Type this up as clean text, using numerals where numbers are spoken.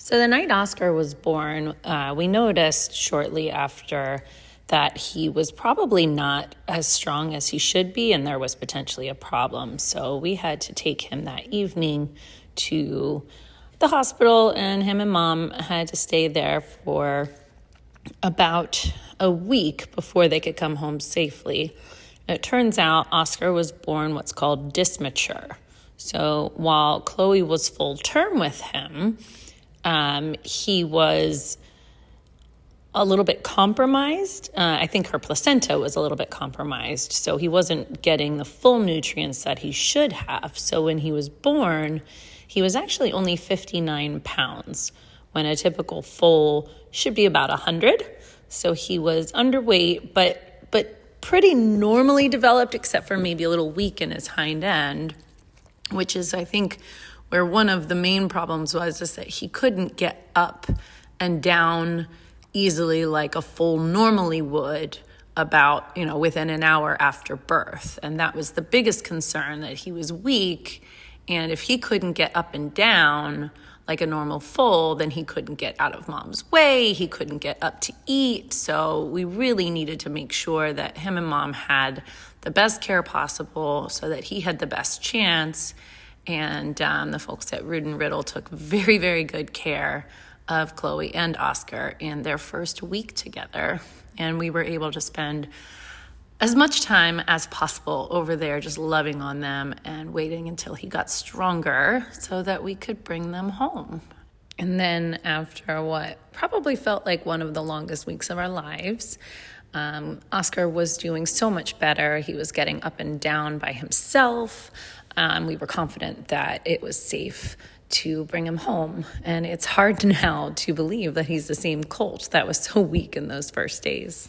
So the night Askar was born, we noticed shortly after that he was probably not as strong as he should be, and there was potentially a problem. So we had to take him that evening to the hospital, and him and Mom had to stay there for about a week before they could come home safely. It turns out Askar was born what's called dysmature. So while Chloe was full term with him, he was a little bit compromised. I think her placenta was a little bit compromised, so he wasn't getting the full nutrients that he should have. So when he was born, he was actually only 59 pounds, when a typical foal should be about 100. So he was underweight, but pretty normally developed, except for maybe a little weak in his hind end, which is, I think, where one of the main problems was, is that he couldn't get up and down easily like a foal normally would about, within an hour after birth. And that was the biggest concern, that he was weak. And if he couldn't get up and down like a normal foal, then he couldn't get out of Mom's way. He couldn't get up to eat. So we really needed to make sure that him and Mom had the best care possible so that he had the best chance. And the folks at Rood and Riddle took very, very good care of Chloe and Askar in their first week together. And we were able to spend as much time as possible over there just loving on them and waiting until he got stronger so that we could bring them home. And then after what probably felt like one of the longest weeks of our lives, Askar was doing so much better. He was getting up and down by himself. We were confident that it was safe to bring him home. And it's hard now to believe that he's the same colt that was so weak in those first days.